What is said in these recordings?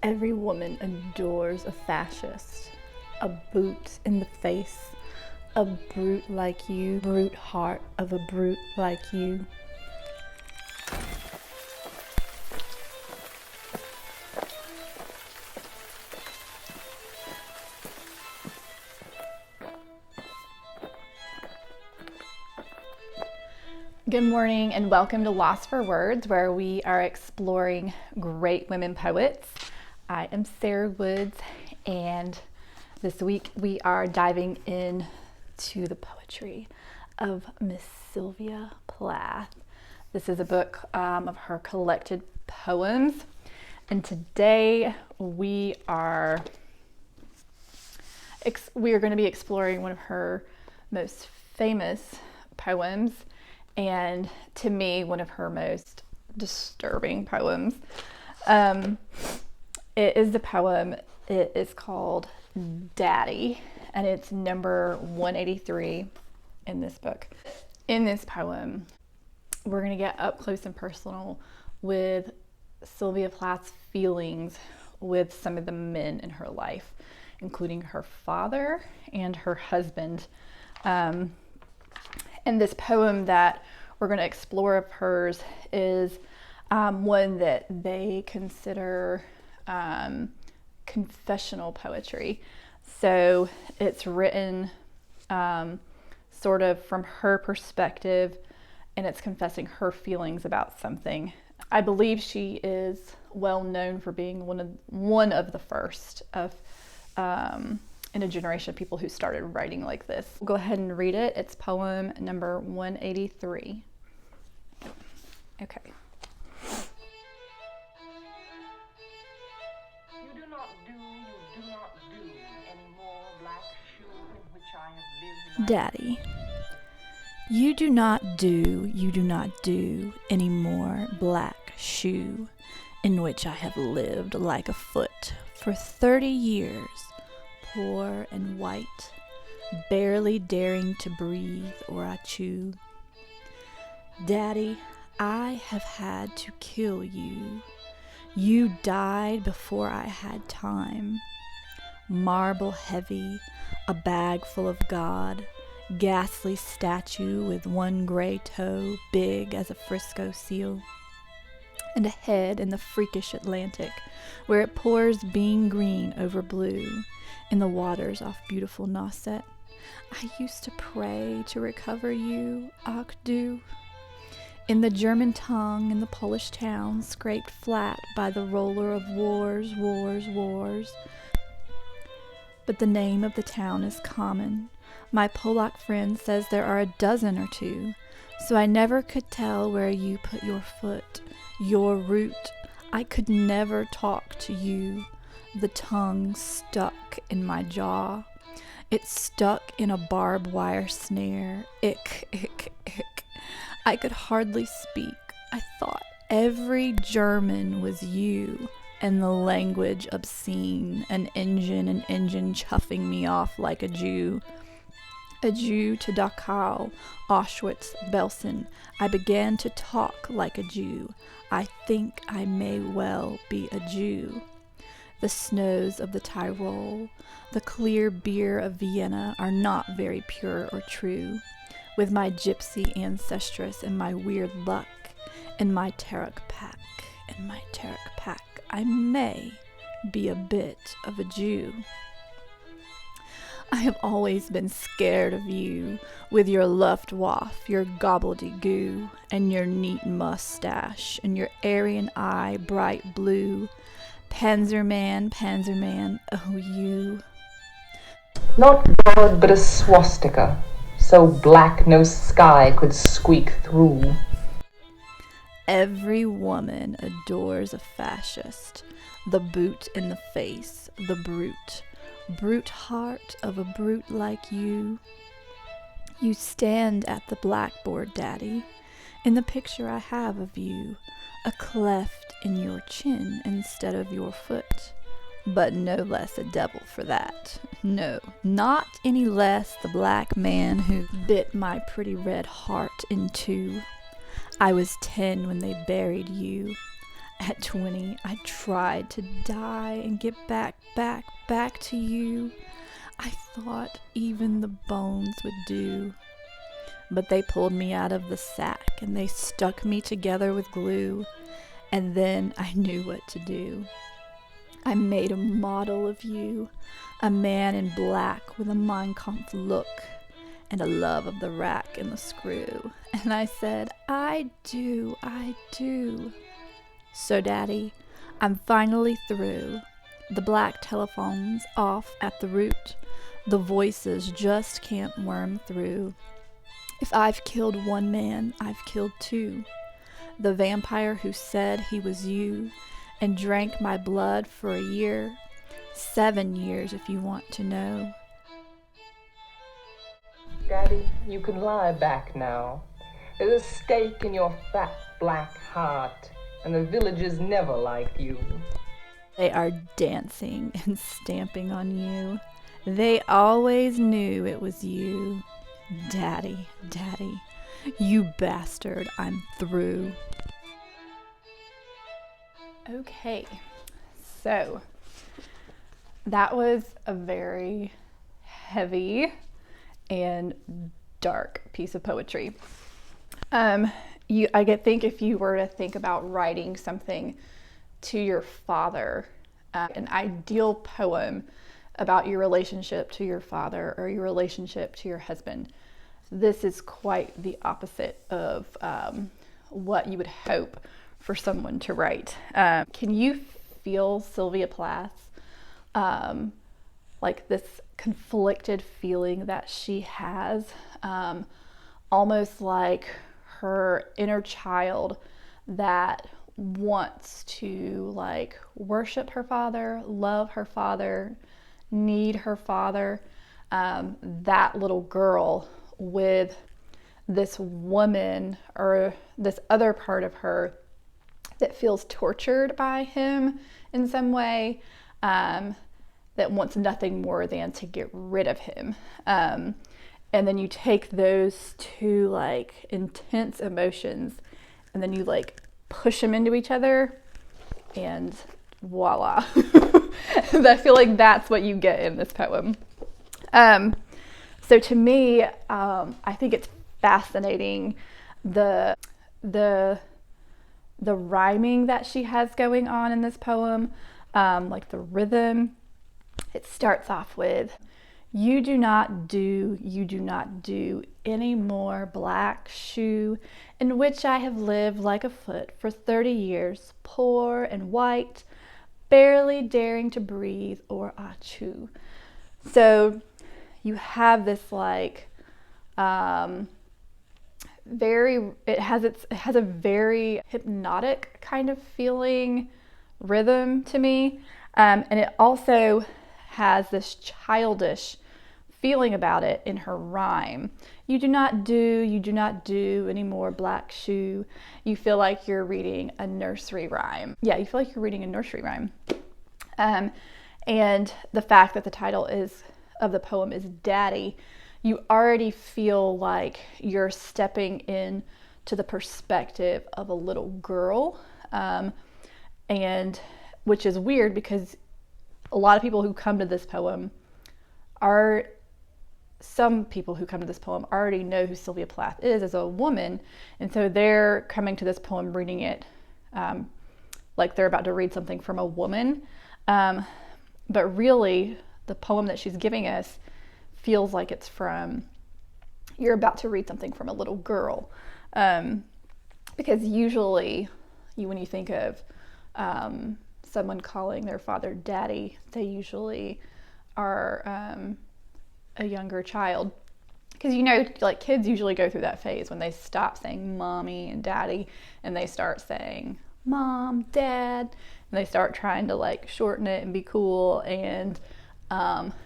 Every woman adores a fascist, a boot in the face, a brute like you, brute heart of a brute like you. Good morning and welcome to Lost for Words, where we are exploring great women poets. I am Sarah Woods, and this week we are diving into the poetry of Miss Sylvia Plath. This is a book of her collected poems, and today we are going to be exploring one of her most famous poems, and to me, one of her most disturbing poems. It is the poem, it is called Daddy, and it's number 183 in this book. In this poem, we're going to get up close and personal with Sylvia Plath's feelings with some of the men in her life, including her father and her husband. And this poem that we're going to explore of hers is one that they consider confessional poetry. So it's written sort of from her perspective, and it's confessing her feelings about something. I believe she is well known for being one of the first of in a generation of people who started writing like this. We'll go ahead and read it. It's poem number 183. Okay. You do not do any more black shoe in which I have lived. Daddy, you do not do any more black shoe in which I have lived like a foot for 30 years. Poor and white, barely daring to breathe or Achoo. Daddy, I have had to kill you. You died before I had time. Marble heavy, a bag full of God, ghastly statue with one gray toe big as a Frisco seal, and a head in the freakish Atlantic where it pours bean green over blue in the waters off beautiful Nauset. I used to pray to recover you, Achoo, in the German tongue in the Polish town, scraped flat by the roller of wars. But the name of the town is common. My Polack friend says there are a dozen or two, so I never could tell where you put your foot, your root. I could never talk to you. The tongue stuck in my jaw. It stuck in a barbed wire snare. Ick, ick, ick. I could hardly speak. I thought every German was you, and the language obscene, an engine chuffing me off like a Jew. A Jew to Dachau, Auschwitz, Belsen. I began to talk like a Jew. I think I may well be a Jew. The snows of the Tyrol, the clear beer of Vienna are not very pure or true. With my gypsy ancestress and my weird luck, and my Tarek pack, I may be a bit of a Jew. I have always been scared of you, with your Luftwaffe, your gobbledygoo, and your neat mustache, and your Aryan eye bright blue. Panzerman, oh you. Not God, but a swastika, so black no sky could squeak through. Every woman adores a fascist, the boot in the face, the brute heart of a brute like you. You stand at the blackboard, Daddy, in the picture I have of you, a cleft in your chin instead of your foot, but no less a devil for that. No, not any less the black man who bit my pretty red heart in two. I was 10 when they buried you. At 20, I tried to die and get back to you. I thought even the bones would do. But they pulled me out of the sack and they stuck me together with glue. And then I knew what to do. I made a model of you, a man in black with a Mein Kampf look and a love of the rack and the screw. And I said, I do. So, Daddy, I'm finally through. The black telephone's off at the root. The voices just can't worm through. If I've killed one man, I've killed two. The vampire who said he was you and drank my blood for a year. 7 years if you want to know. Daddy, you can lie back now. There's a stake in your fat black heart, and the villagers never liked you. They are dancing and stamping on you. They always knew it was you. Daddy, you bastard, I'm through. Okay, so that was a very heavy and dark piece of poetry. I think if you were to think about writing something to your father, an ideal poem about your relationship to your father or your relationship to your husband, this is quite the opposite of what you would hope for someone to write. Can you feel Sylvia Plath, like this conflicted feeling that she has, almost like her inner child that wants to like worship her father, love her father, need her father, that little girl with this woman or this other part of her that feels tortured by him in some way, that wants nothing more than to get rid of him. And then you take those two like intense emotions and then you like push them into each other and voila. I feel like that's what you get in this poem. So to me, I think it's fascinating the rhyming that she has going on in this poem, like the rhythm. It starts off with, you do not do any more black shoe in which I have lived like a foot for 30 years, poor and white, barely daring to breathe or achoo. So you have this like it has a very hypnotic kind of feeling rhythm to me, and it also has this childish feeling about it in her rhyme. You do not do any more black shoe. You feel like you're reading a nursery rhyme. Yeah, you feel like you're reading a nursery rhyme. And the fact that the title of the poem is Daddy, you already feel like you're stepping in to the perspective of a little girl, and which is weird because a lot of people who come to this poem already know who Sylvia Plath is as a woman, and so they're coming to this poem reading it like they're about to read something from a woman, but really the poem that she's giving us feels like you're about to read something from a little girl, because usually when you think of someone calling their father daddy, they usually are a younger child, because like kids usually go through that phase when they stop saying mommy and daddy and they start saying mom, dad, and they start trying to like shorten it and be cool and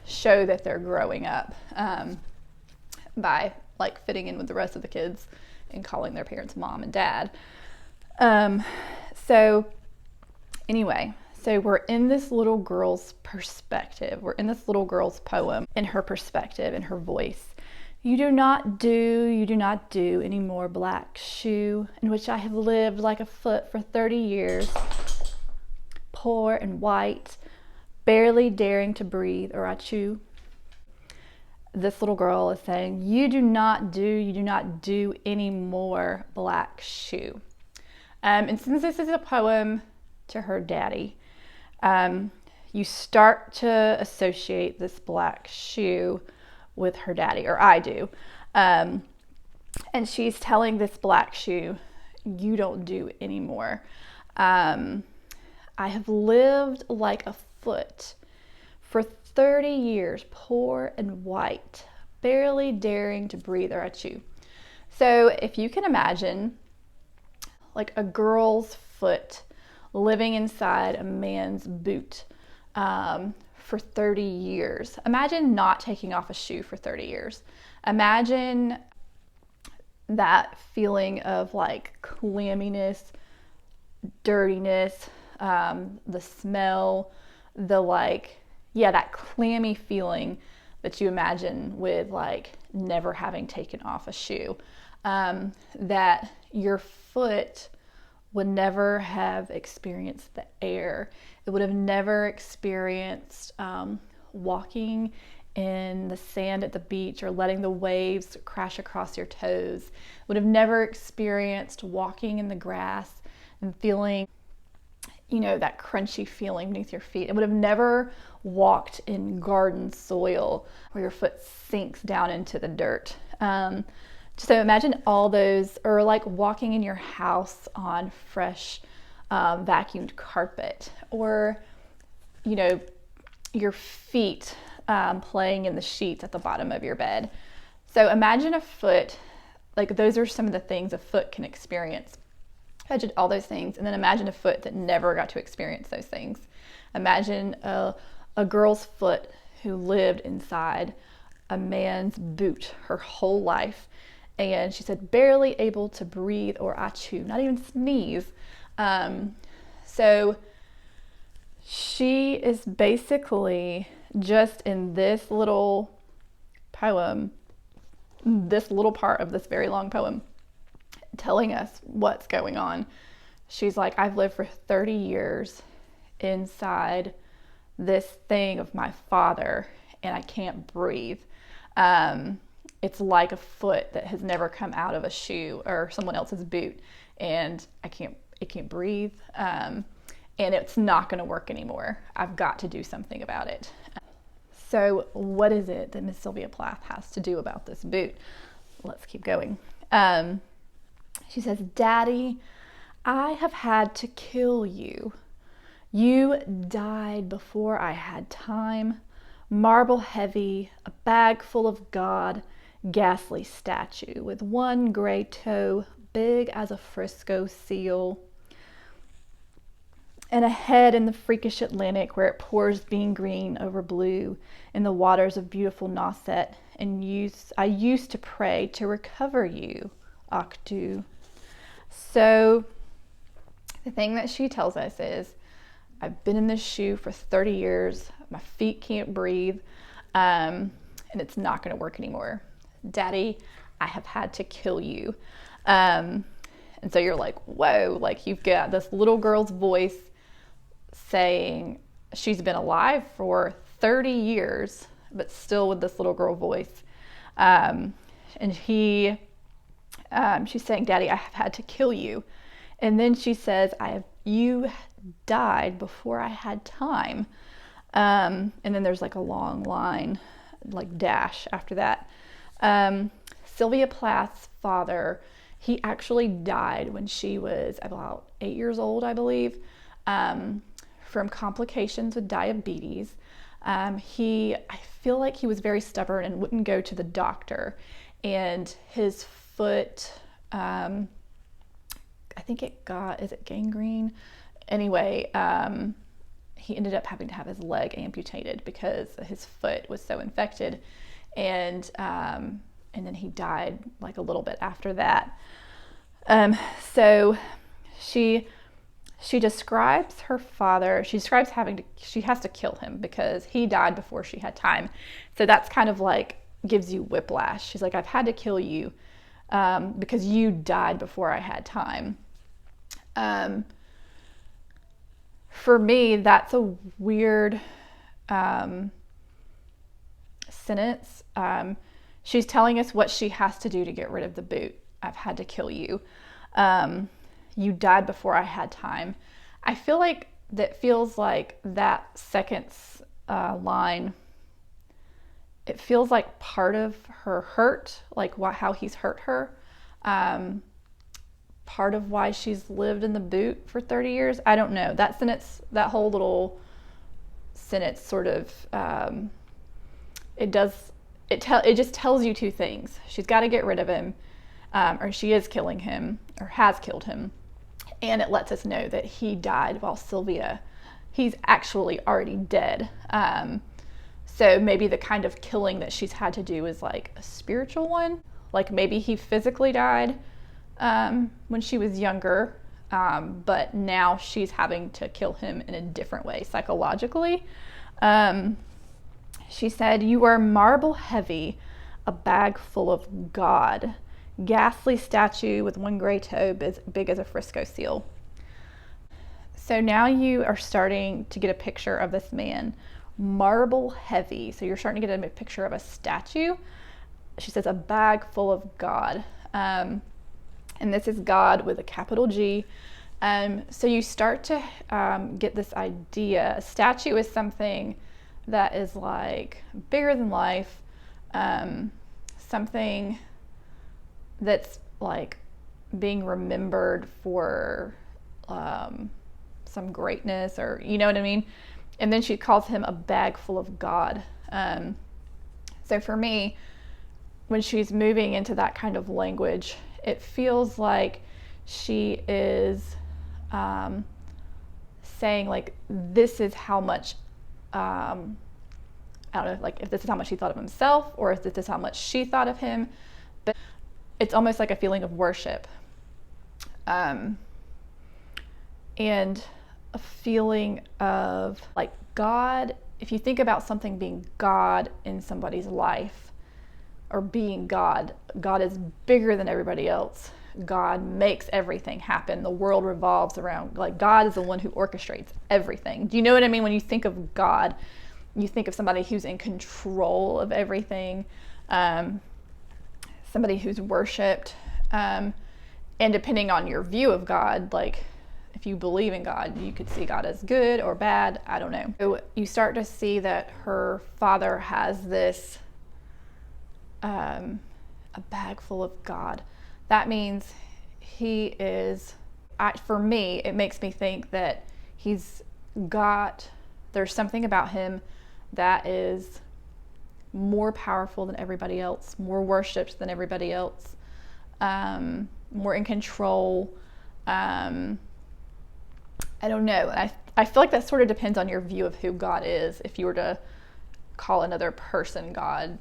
show that they're growing up by like fitting in with the rest of the kids and calling their parents mom and dad. So we're in this little girl's perspective. We're in this little girl's poem, in her perspective, in her voice. You do not do any more black shoe in which I have lived like a foot for 30 years, poor and white, barely daring to breathe, or achoo. This little girl is saying, you do not do any more, black shoe. And since this is a poem to her daddy, you start to associate this black shoe with her daddy, or I do. And she's telling this black shoe, you don't do anymore. I have lived like a foot for 30 years, poor and white, barely daring to breathe, or achoo. So if you can imagine like a girl's foot living inside a man's boot for 30 years. Imagine not taking off a shoe for 30 years. Imagine that feeling of like clamminess, dirtiness, the smell, the like, yeah, that clammy feeling that you imagine with like never having taken off a shoe. That your foot would never have experienced the air. It would have never experienced walking in the sand at the beach or letting the waves crash across your toes. It would have never experienced walking in the grass and feeling, you know, that crunchy feeling beneath your feet. It would have never walked in garden soil where your foot sinks down into the dirt. So imagine all those, or like walking in your house on fresh vacuumed carpet, or, you know, your feet playing in the sheets at the bottom of your bed. So imagine a foot, like those are some of the things a foot can experience. Imagine all those things, and then imagine a foot that never got to experience those things. Imagine a girl's foot who lived inside a man's boot her whole life. And she said, barely able to breathe or achoo, not even sneeze. So she is basically just in this little poem, this little part of this very long poem, telling us what's going on. She's like, I've lived for 30 years inside this thing of my father and I can't breathe. It's like a foot that has never come out of a shoe or someone else's boot, and it can't breathe, and it's not going to work anymore. I've got to do something about it. So what is it that Miss Sylvia Plath has to do about this boot? Let's keep going. She says, Daddy, I have had to kill you. You died before I had time. Marble heavy, a bag full of God, ghastly statue with one gray toe, big as a Frisco seal, and a head in the freakish Atlantic where it pours bean green over blue in the waters of beautiful Nauset. And I used to pray to recover you, Achoo. So the thing that she tells us is, I've been in this shoe for 30 years. My feet can't breathe, and it's not going to work anymore. Daddy, I have had to kill you. And so you're like, whoa, like you've got this little girl's voice saying she's been alive for 30 years, but still with this little girl voice. And she's saying, Daddy, I have had to kill you. And then she says, you died before I had time. And then there's like a long line, like dash after that. Sylvia Plath's father, he actually died when she was about 8 years old, I believe, from complications with diabetes. I feel like he was very stubborn and wouldn't go to the doctor. And his foot, I think is it gangrene? Anyway, he ended up having to have his leg amputated because his foot was so infected. And then he died like a little bit after that. So she describes her father, she describes she has to kill him because he died before she had time. So that's kind of like gives you whiplash. She's like, I've had to kill you because you died before I had time. for me, that's a weird sentence. She's telling us what she has to do to get rid of the boot. I've had to kill you. You died before I had time. I feel like that feels like that second line, it feels like part of her hurt, like how he's hurt her. Part of why she's lived in the boot for 30 years. I don't know. That sentence, that whole little sentence sort of, it just tells you two things. She's got to get rid of him, or she is killing him, or has killed him. And it lets us know that he died while he's actually already dead. So maybe the kind of killing that she's had to do is like a spiritual one. Like maybe he physically died when she was younger, but now she's having to kill him in a different way, psychologically. She said, "You are marble heavy, a bag full of God. Ghastly statue with one gray toe big as a Frisco seal." So now you are starting to get a picture of this man, marble heavy. So you're starting to get a picture of a statue. She says, a bag full of God. And this is God with a capital G. So you start to get this idea. A statue is something that is like bigger than life, something that's like being remembered for some greatness, or you know what I mean? And then she calls him a bag full of God. So for me, when she's moving into that kind of language, it feels like she is saying like, this is how much, I don't know, like if this is how much he thought of himself, or if this is how much she thought of him. But it's almost like a feeling of worship. And a feeling of like God, if you think about something being God in somebody's life, or being God, God is bigger than everybody else. God makes everything happen. The world revolves around, like God is the one who orchestrates everything. Do you know what I mean? When you think of God, you think of somebody who's in control of everything, somebody who's worshipped, and depending on your view of God, like if you believe in God, you could see God as good or bad, I don't know. So you start to see that her father has this, a bag full of God. That means he is, for me, it makes me think that there's something about him that is more powerful than everybody else, more worshipped than everybody else, more in control. I don't know. I feel like that sort of depends on your view of who God is. If you were to call another person God,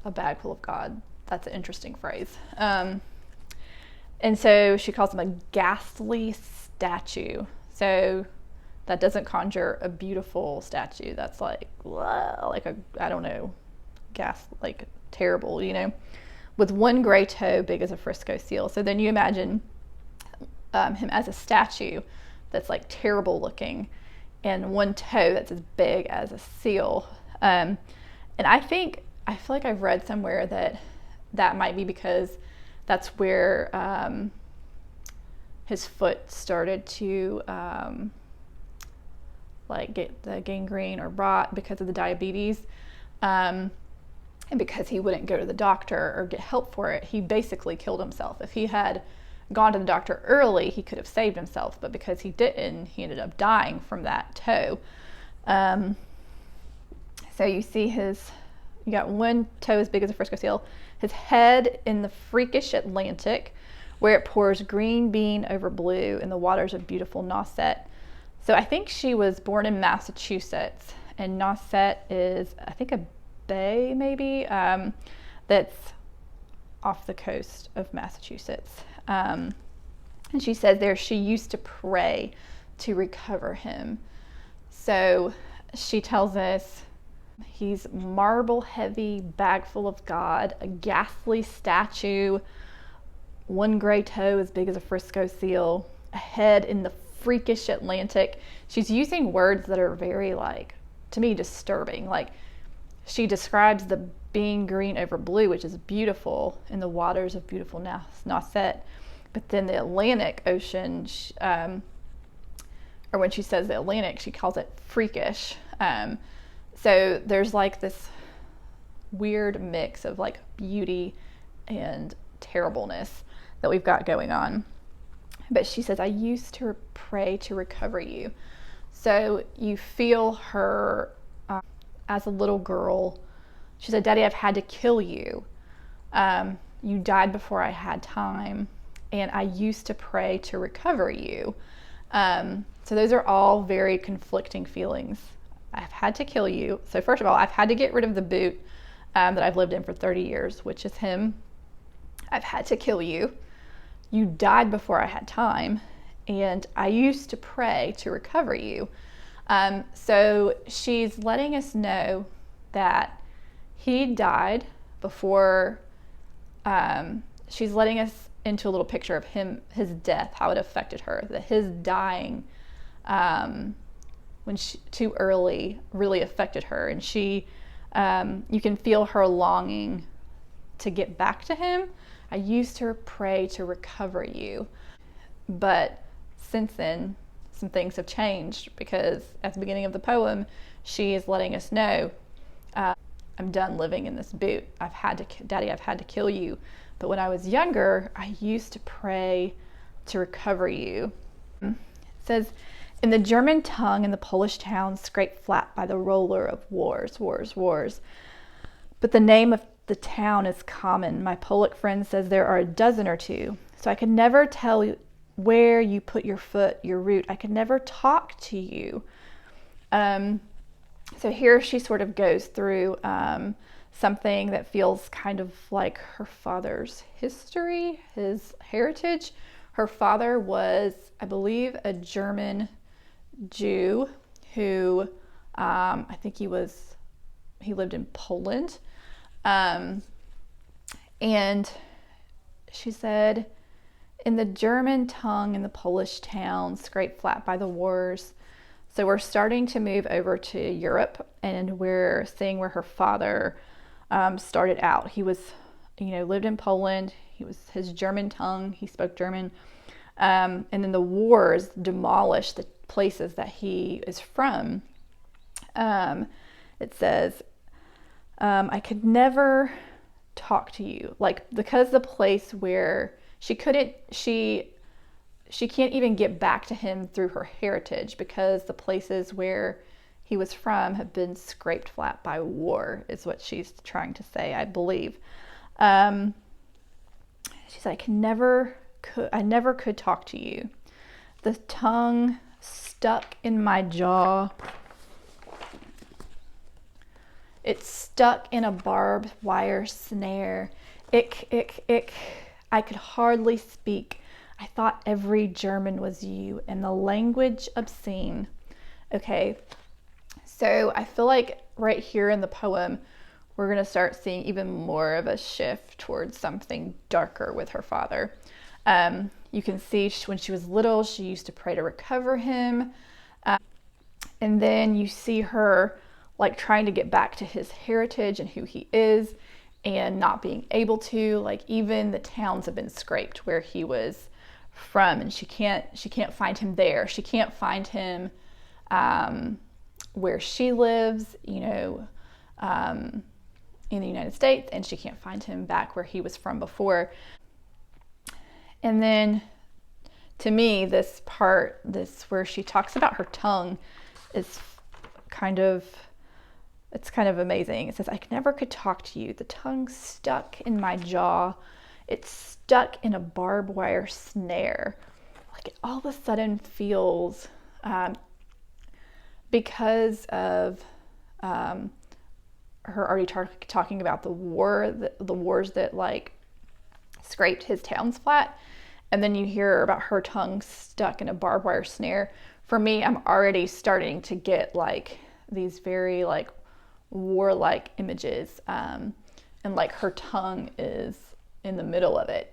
a bag full of God, that's an interesting phrase. And so she calls him a ghastly statue. So that doesn't conjure a beautiful statue. That's like I don't know, like terrible, you know, with one gray toe big as a Frisco seal. So then you imagine him as a statue that's like terrible looking, and one toe that's as big as a seal. And I feel like I've read somewhere that might be because that's where his foot started to like get the gangrene or rot because of the diabetes, and because he wouldn't go to the doctor or get help for it, he basically killed himself. If he had gone to the doctor early, he could have saved himself, but because he didn't, he ended up dying from that toe. So you see you got one toe as big as a Frisco seal, his head in the freakish Atlantic, where it pours green bean over blue in the waters of beautiful Nauset. So I think she was born in Massachusetts, and Nauset is, I think, a bay maybe, that's off the coast of Massachusetts. And she says there she used to pray to recover him. So she tells us he's marble heavy, bag full of God, a ghastly statue, one gray toe as big as a Frisco seal, a head in the freakish Atlantic. She's using words that are very, like, to me, disturbing. Like, she describes the being green over blue, which is beautiful, in the waters of beautiful Nauset. But then the Atlantic Ocean, or when she says the Atlantic, she calls it freakish. So there's like this weird mix of like beauty and terribleness that we've got going on. But she says, I used to pray to recover you. So you feel her as a little girl. She said, Daddy, I've had to kill you. You died before I had time. And I used to pray to recover you. So those are all very conflicting feelings. I've had to kill you. So first of all, I've had to get rid of the boot that I've lived in for 30 years, which is him. I've had to kill you. You died before I had time. And I used to pray to recover you. So she's letting us know that he died before, she's letting us into a little picture of him, his death, how it affected her, that his dying too early really affected her. And she, you can feel her longing to get back to him. I used to pray to recover you. But since then, some things have changed, because at the beginning of the poem, she is letting us know, I'm done living in this boot. Daddy, I've had to kill you. But when I was younger, I used to pray to recover you. It says, in the German tongue and the Polish town scraped flat by the roller of wars, wars, wars. But the name of the town is common. My Polack friend says there are a dozen or two. So I could never tell where you put your foot, your root. I could never talk to you. So here she sort of goes through something that feels kind of like her father's history, his heritage. Her father was, I believe, a German Jew who, I think he lived in Poland. And she said, in the German tongue and the Polish town scraped flat by the wars. So we're starting to move over to Europe, and we're seeing where her father started out. He was, lived in Poland. He was his German tongue. He spoke German. And then the wars demolished the places that he is from. It says, I could never talk to you. Like, because the place where she can't even get back to him through her heritage, because the places where he was from have been scraped flat by war, is what she's trying to say, I believe. She said, I never could talk to you. The tongue stuck in my jaw. It's stuck in a barbed wire snare. Ick, ick, ick. I could hardly speak. I thought every German was you, and the language obscene. Okay, so I feel like right here in the poem, we're going to start seeing even more of a shift towards something darker with her father. You can see when she was little, she used to pray to recover him. And then you see her like trying to get back to his heritage and who he is, and not being able to. Like, even the towns have been scraped where he was from, and she can't find him there. She can't find him where she lives, in the United States, and she can't find him back where he was from before. And then, to me, this part, where she talks about her tongue, is it's kind of amazing. It says, I never could talk to you. The tongue stuck in my jaw. It's stuck in a barbed wire snare. Like, it all of a sudden feels, because of her already talking about the wars that like scraped his towns flat, and then you hear about her tongue stuck in a barbed wire snare. For me, I'm already starting to get like these very like warlike images, and like her tongue is in the middle of it,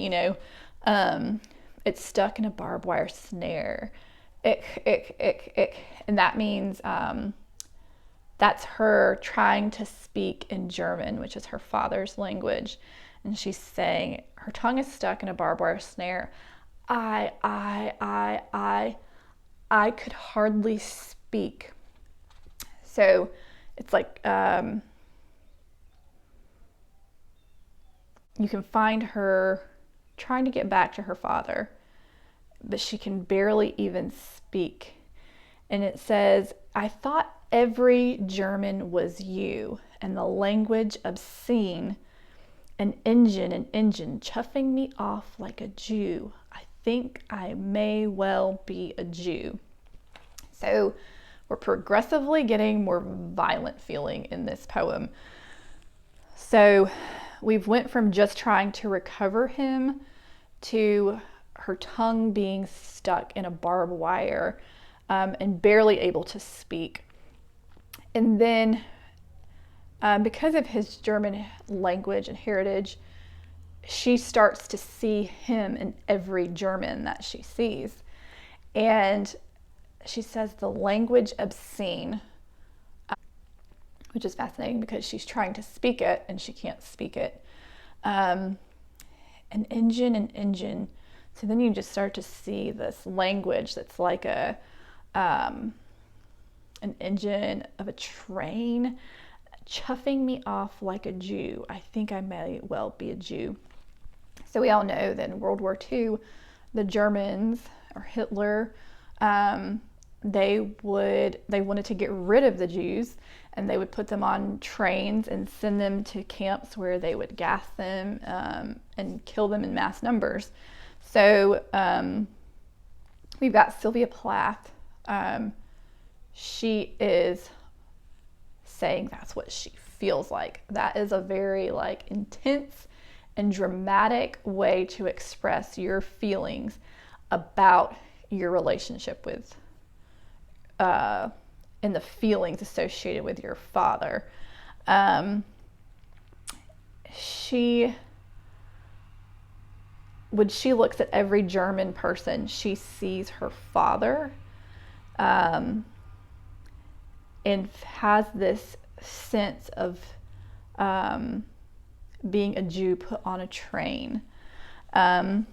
it's stuck in a barbed wire snare. ich. And that means that's her trying to speak in German, which is her father's language. And she's saying, her tongue is stuck in a barbed wire snare. I could hardly speak. So it's like you can find her trying to get back to her father, but she can barely even speak. And it says, I thought every German was you, and the language obscene, an engine, chuffing me off like a Jew. I think I may well be a Jew. So we're progressively getting more violent feeling in this poem. So we've went from just trying to recover him to her tongue being stuck in a barbed wire and barely able to speak. And then because of his German language and heritage, she starts to see him in every German that she sees. And she says the language obscene, which is fascinating because she's trying to speak it and she can't speak it. An engine. So then you just start to see this language that's like an engine of a train, chuffing me off like a Jew. I think I may well be a Jew. So we all know that in World War II, the Germans, or Hitler, they wanted to get rid of the Jews, and they would put them on trains and send them to camps where they would gas them and kill them in mass numbers. So we've got Sylvia Plath. She is saying that's what she feels like. That is a very intense and dramatic way to express your feelings about your relationship with and the feelings associated with your father. When she looks at every German person, she sees her father, and has this sense of being a Jew put on a train. So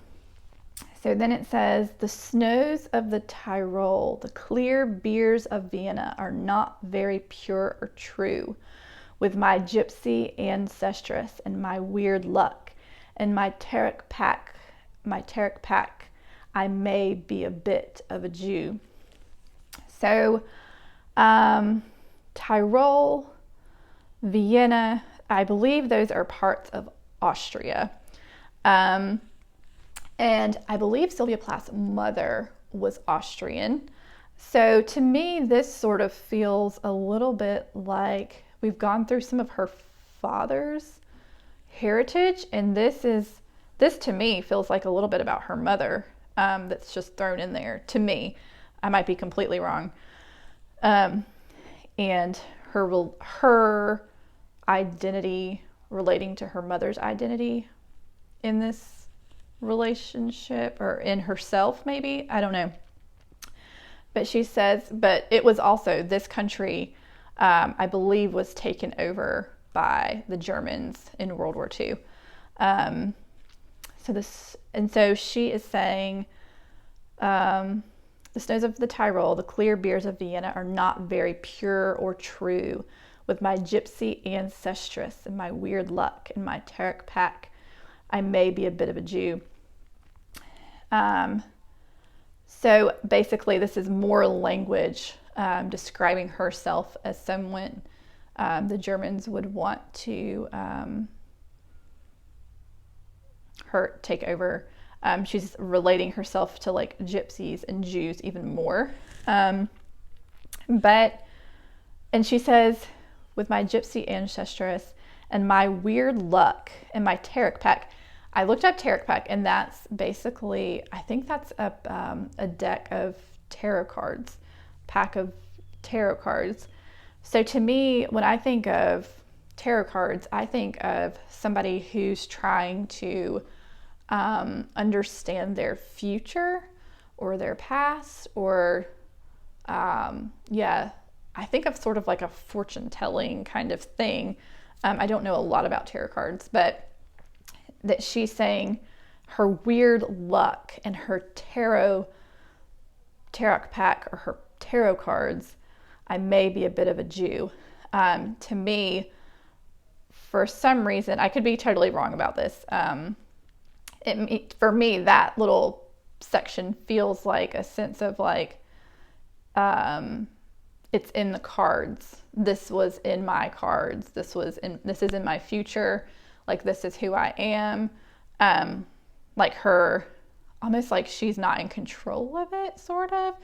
then it says, the snows of the Tyrol, the clear beers of Vienna are not very pure or true. With my gypsy ancestress and my weird luck and my Tarek pack, I may be a bit of a Jew. So Tyrol, Vienna, I believe those are parts of Austria. And I believe Sylvia Plath's mother was Austrian. So to me, this sort of feels a little bit like we've gone through some of her father's heritage, and this to me feels like a little bit about her mother, that's just thrown in there to me. I might be completely wrong. And her identity relating to her mother's identity in this relationship, or in herself maybe, I don't know. But she says, but it was also, this country I believe was taken over by the Germans in World War II. So she is saying, the snows of the Tyrol, the clear beers of Vienna are not very pure or true. With my gypsy ancestress and my weird luck and my Tarek pack, I may be a bit of a Jew. So basically this is more language describing herself as someone the Germans would want to take over. She's relating herself to gypsies and Jews even more. And she says, with my gypsy ancestress and my weird luck and my Tarek pack. I looked up Tarek pack, and that's basically, I think that's a deck of tarot cards, pack of tarot cards. So to me, when I think of tarot cards, I think of somebody who's trying to understand their future or their past, or I think of sort of like a fortune telling kind of thing. I don't know a lot about tarot cards, but that she's saying her weird luck and her tarot pack, or her tarot cards, I may be a bit of a Jew. To me, for some reason, I could be totally wrong about this. For me, that little section feels like a sense of like, it's in the cards. This was in my cards. This is in my future. Like, this is who I am. Like her, almost like she's not in control of it, sort of.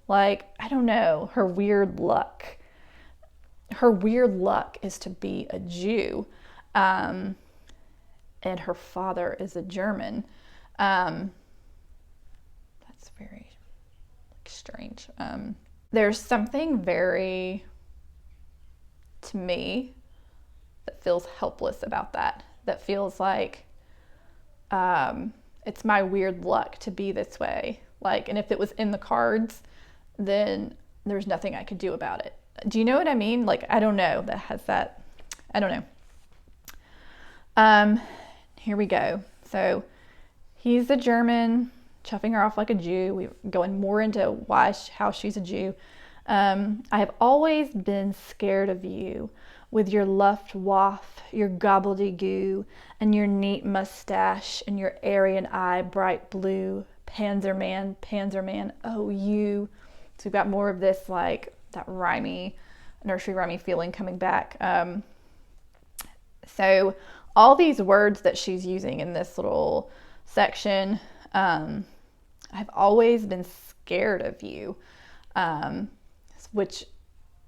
Like, I don't know, her weird luck. Her weird luck is to be a Jew. And her father is a German. That's very strange. There's something very, to me, that feels helpless about that. That feels like it's my weird luck to be this way. Like, and if it was in the cards, then there's nothing I could do about it. Do you know what I mean? Like, I don't know. That has that, I don't know. Here we go. So he's a German, chuffing her off like a Jew. We're going more into how she's a Jew. I have always been scared of you, with your Luftwaffe, your gobbledygoo, and your neat mustache, and your Aryan eye, bright blue. Panzerman, oh you. So we've got more of this, like, that nursery rhymey feeling coming back. So all these words that she's using in this little section, I've always been scared of you, which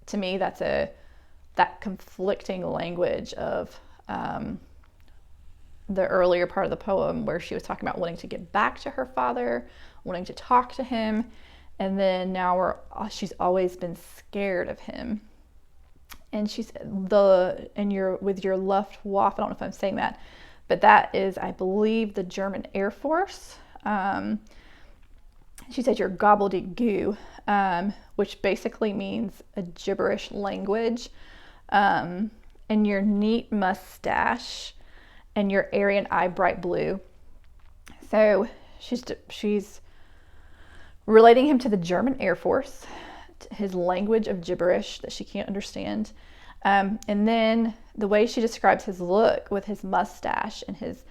to me, that's that conflicting language of the earlier part of the poem, where she was talking about wanting to get back to her father, wanting to talk to him, and then now she's always been scared of him. And she's with your Luftwaffe, I don't know if I'm saying that, but that is, I believe, the German Air Force. She said your gobbledygoo, which basically means a gibberish language, and your neat mustache, and your Aryan eye, bright blue. So she's relating him to the German Air Force, his language of gibberish that she can't understand. And then the way she describes his look with his mustache and his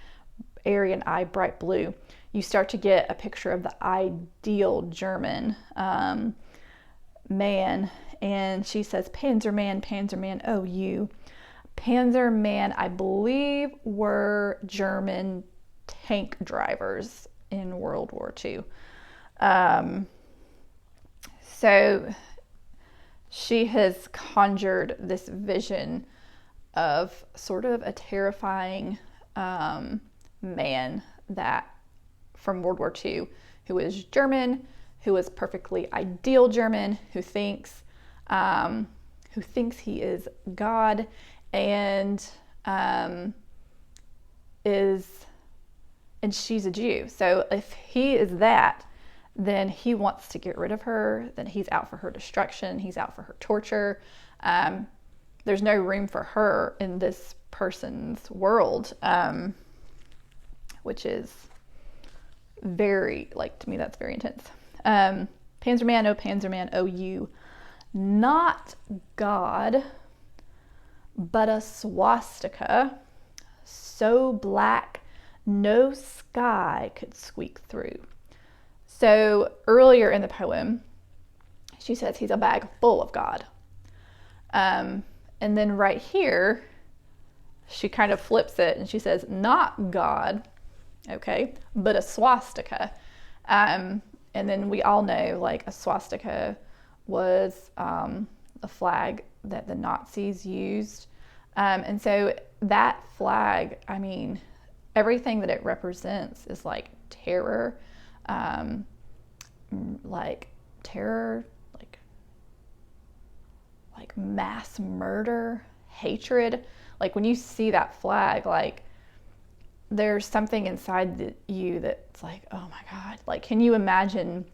Aryan eye, bright blue, you start to get a picture of the ideal German man. And she says, Panzerman, oh you. Panzerman, I believe, were German tank drivers in World War II. So she has conjured this vision of sort of a terrifying man that from World War II, who is German, who is perfectly ideal German, who thinks he is God, and she's a Jew. So if he is that, then he wants to get rid of her, then he's out for her destruction, he's out for her torture. There's no room for her in this person's world, which is very, like, to me, that's very intense. Panzerman, oh you. Not God, but a swastika, so black no sky could squeak through. So earlier in the poem, she says he's a bag full of God. And then right here, she kind of flips it and she says, not God, okay, but a swastika. And then we all know, like, a swastika was a flag that the Nazis used. And so that flag, I mean, everything that it represents is like terror, like mass murder, hatred. Like, when you see that flag, like, there's something inside you that's like, oh my God. Like, can you imagine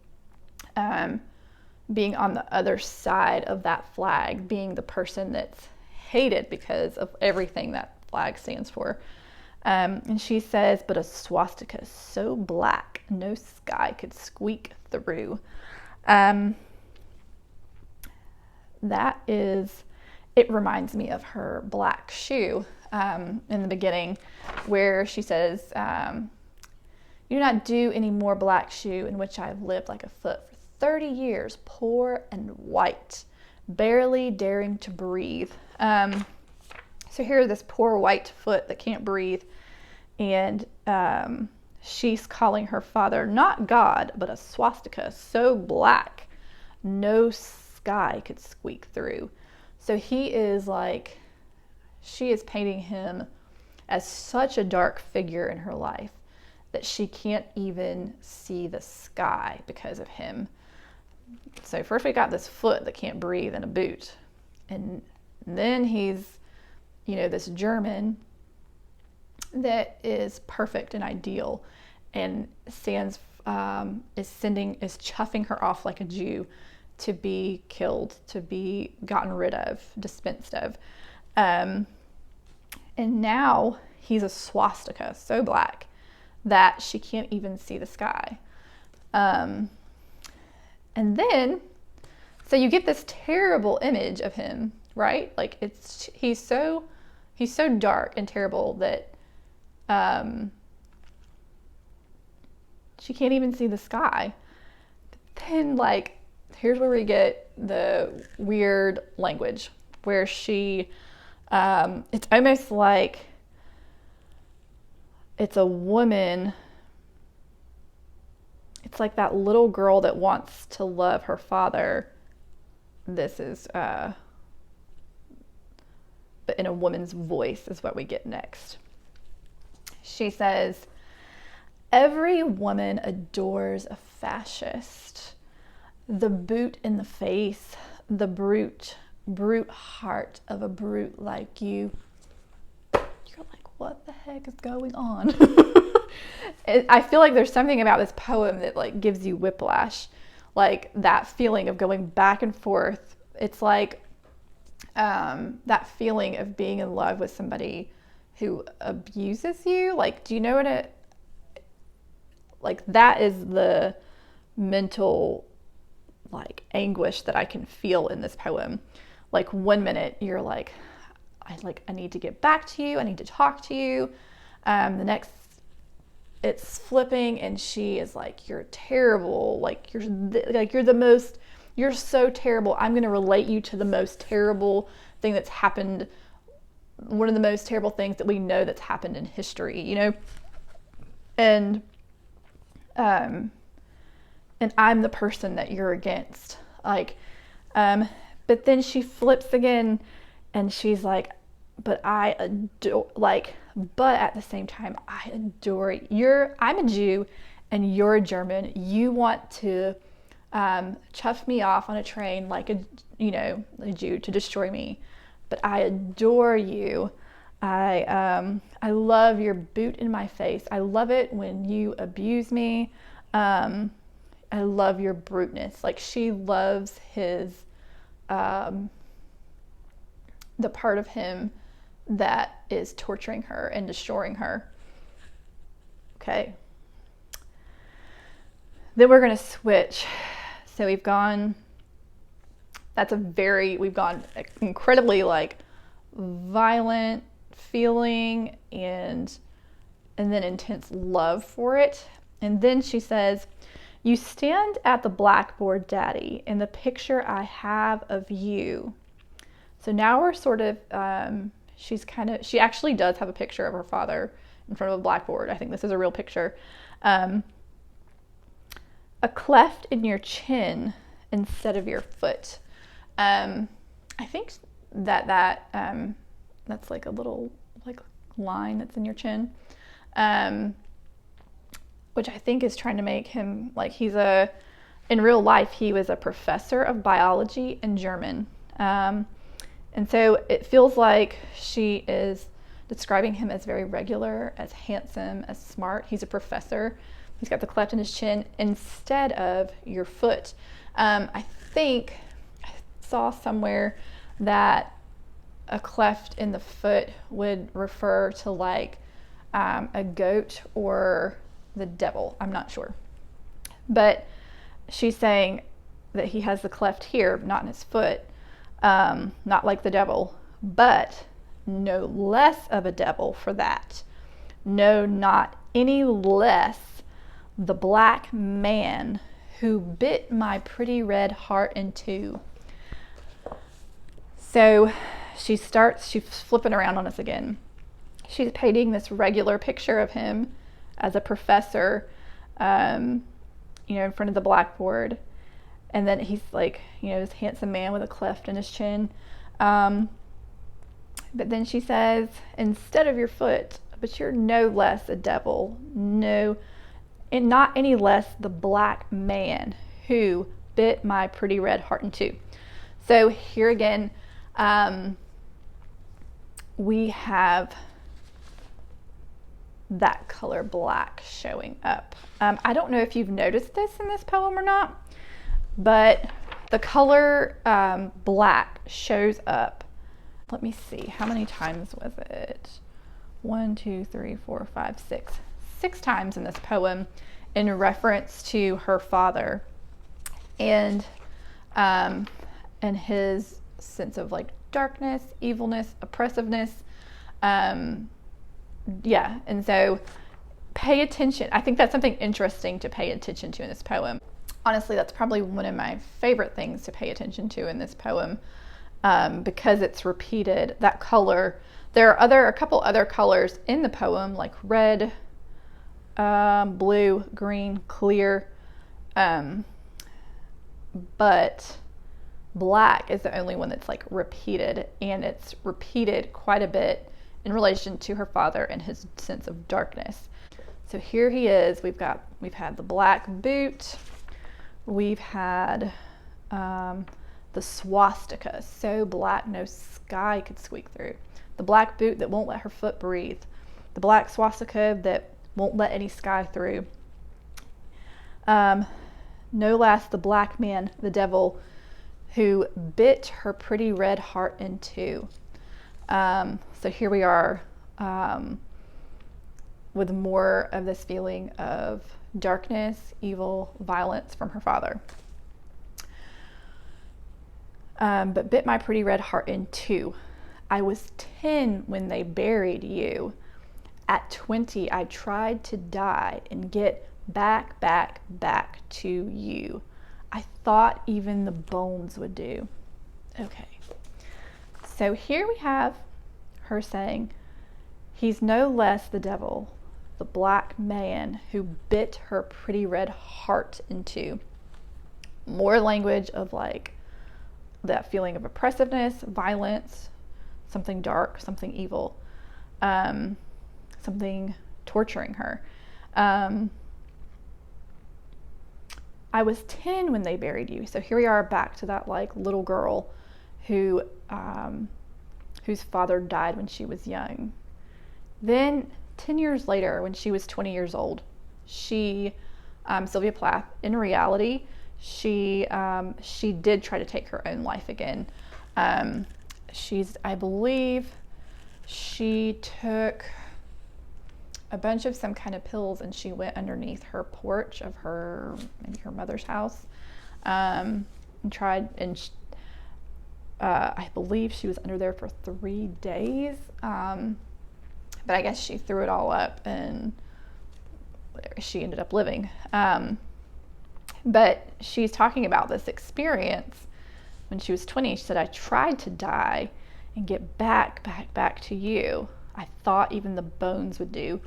being on the other side of that flag, being the person that's hated because of everything that flag stands for. And she says, but a swastika is so black, no sky could squeak through. It reminds me of her black shoe in the beginning, where she says, you do not do any more black shoe in which I have lived like a foot for 30 years, poor and white, barely daring to breathe. So here, this poor white foot that can't breathe, and she's calling her father not God, but a swastika so black, no sky could squeak through. So he is like, she is painting him as such a dark figure in her life that she can't even see the sky because of him. So first we got this foot that can't breathe in a boot. And then he's, this German that is perfect and ideal and is chuffing her off like a Jew to be killed, to be gotten rid of, dispensed of. And now he's a swastika so black that she can't even see the sky. And then, so you get this terrible image of him, right? Like he's so dark and terrible that she can't even see the sky. But then, here's where we get the weird language, where she, it's almost like it's a woman. It's like that little girl that wants to love her father. This is, but in a woman's voice is what we get next. She says, every woman adores a fascist. The boot in the face, the brute heart of a brute like you. You're like, what the heck is going on? I feel like there's something about this poem that gives you whiplash, like that feeling of going back and forth. It's like that feeling of being in love with somebody who abuses you. Do you know what that is the mental anguish that I can feel in this poem. 1 minute you're like, I need to get back to you, I need to talk to you. The next it's flipping and she is like, you're terrible, you're so terrible. I'm going to relate you to the most terrible thing that's happened, one of the most terrible things that we know that's happened in history, and I'm the person that you're against. But then she flips again and she's like, but I adore, but at the same time, I adore you. I'm a Jew and you're a German. You want to chuff me off on a train like a Jew to destroy me. But I adore you. I love your boot in my face. I love it when you abuse me. I love your bruteness. She loves his, the part of him that is torturing her and destroying her. Okay. Then we're going to switch. So we've gone incredibly violent feeling and then intense love for it. And then she says, you stand at the blackboard, Daddy, in the picture I have of you. So now we're sort of, she actually does have a picture of her father in front of a blackboard. I think this is a real picture. A cleft in your chin instead of your foot. I think that's a little line that's in your chin. Which I think is trying to make him in real life, he was a professor of biology and German. And so it feels like she is describing him as very regular, as handsome, as smart. He's a professor. he's got the cleft in his chin instead of your foot. I think I saw somewhere that a cleft in the foot would refer to like a goat or the devil. I'm not sure. But she's saying that he has the cleft here, not in his foot, not like the devil, but no less of a devil for that. No, not any less the black man who bit my pretty red heart in two. So she's flipping around on us again. She's painting this regular picture of him as a professor, in front of the blackboard. And then he's like, this handsome man with a cleft in his chin. But then she says, instead of your foot, but you're no less a devil. No, and not any less the black man who bit my pretty red heart in two. So here again, we have that color black showing up. I don't know if you've noticed this in this poem or not, but the color black shows up. Let me see, how many times was it? 1, 2, 3, 4, 5, 6. 6 times in this poem in reference to her father and his sense of like darkness, evilness, oppressiveness. And so pay attention. I think that's something interesting to pay attention to in this poem. Honestly, that's probably one of my favorite things to pay attention to in this poem, because it's repeated. That color, there are a couple other colors in the poem, like red, blue, green, clear, but black is the only one that's like repeated, and it's repeated quite a bit in relation to her father and his sense of darkness. So here he is. We've had the black boot. We've had the swastika, so black no sky could squeak through. The black boot that won't let her foot breathe. The black swastika that won't let any sky through. No less the black man, the devil, who bit her pretty red heart in two. So here we are with more of this feeling of darkness, evil, violence from her father. But bit my pretty red heart in two. I was 10 when they buried you. At 20, I tried to die and get back to you. I thought even the bones would do. Okay. So here we have her saying, he's no less the devil, the black man who bit her pretty red heart in two. More language of like that feeling of oppressiveness, violence, something dark, something evil, something torturing her. I was 10 when they buried you. So here we are back to that like little girl who whose father died when she was young. Then 10 years later, when she was 20 years old, she, Sylvia Plath, in reality, she did try to take her own life again. I believe she took a bunch of some kind of pills and she went underneath her porch of maybe her mother's house, and tried, and I believe she was under there for 3 days. But I guess she threw it all up and she ended up living. But she's talking about this experience when she was 20. She said, I tried to die and get back to you. I thought even the bones would do.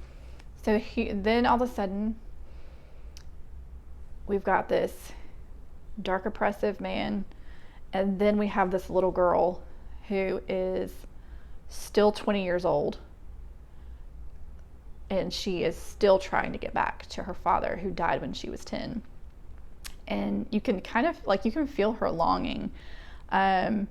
So then all of a sudden, we've got this dark, oppressive man, and then we have this little girl who is still 20 years old, and she is still trying to get back to her father who died when she was 10. And you can kind of, like, you can feel her longing. And